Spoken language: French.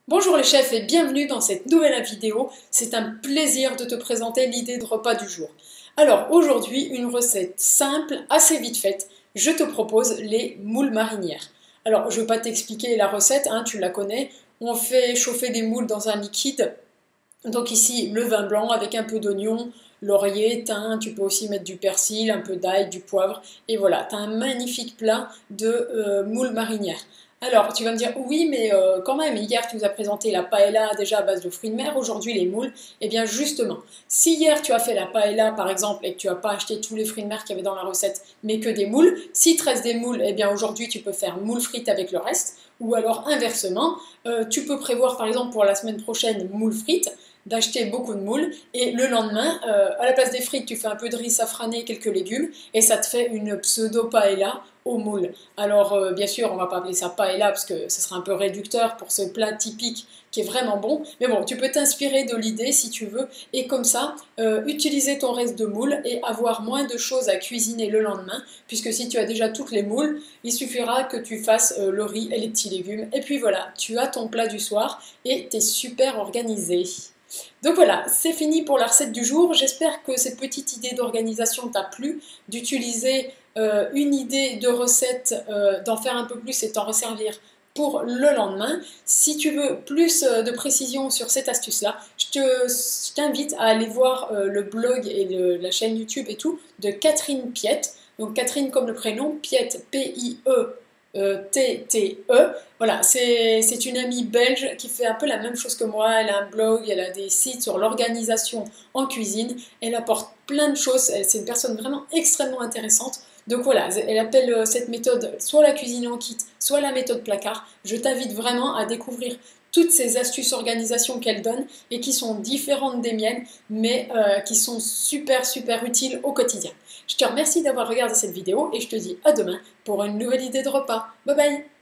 Bonjour les chefs et bienvenue dans cette nouvelle vidéo. C'est un plaisir de te présenter l'idée de repas du jour. Alors aujourd'hui, une recette simple, assez vite faite. Je te propose les moules marinières. Alors je ne vais pas t'expliquer la recette, tu la connais. On fait chauffer des moules dans un liquide. Donc ici, le vin blanc avec un peu d'oignon, laurier, thym, tu peux aussi mettre du persil, un peu d'ail, du poivre. Et voilà, tu as un magnifique plat de moules marinières. Alors, tu vas me dire, oui, mais quand même, hier tu nous as présenté la paella déjà à base de fruits de mer, aujourd'hui les moules. Eh bien, justement, si hier tu as fait la paella par exemple et que tu n'as pas acheté tous les fruits de mer qu'il y avait dans la recette, mais que des moules, si te reste des moules, eh bien aujourd'hui tu peux faire moules frites avec le reste. Ou alors inversement, tu peux prévoir par exemple pour la semaine prochaine moules frites, d'acheter beaucoup de moules et le lendemain, à la place des frites, tu fais un peu de riz safrané et quelques légumes et ça te fait une pseudo paella aux moules. Alors bien sûr, on va pas appeler ça paella parce que ce sera un peu réducteur pour ce plat typique qui est vraiment bon, mais bon, tu peux t'inspirer de l'idée si tu veux et comme ça, utiliser ton reste de moules et avoir moins de choses à cuisiner le lendemain puisque si tu as déjà toutes les moules, il suffira que tu fasses le riz et les petits légumes et puis voilà, tu as ton plat du soir et tu es super organisé. Donc voilà, c'est fini pour la recette du jour. J'espère que cette petite idée d'organisation t'a plu, d'utiliser une idée de recette, d'en faire un peu plus et t'en resservir pour le lendemain. Si tu veux plus de précision sur cette astuce-là, je t'invite à aller voir le blog et la chaîne YouTube et tout de Catherine Piette. Donc Catherine comme le prénom, Piette, P-I-E. T-T-E. Voilà, c'est une amie belge qui fait un peu la même chose que moi. Elle a un blog, elle a des sites sur l'organisation en cuisine. Elle apporte plein de choses. C'est une personne vraiment extrêmement intéressante. Donc voilà, elle appelle cette méthode soit la cuisine en kit, soit la méthode placard. Je t'invite vraiment à découvrir toutes ces astuces organisation qu'elle donne et qui sont différentes des miennes, mais qui sont super super utiles au quotidien. Je te remercie d'avoir regardé cette vidéo et je te dis à demain pour une nouvelle idée de repas. Bye bye!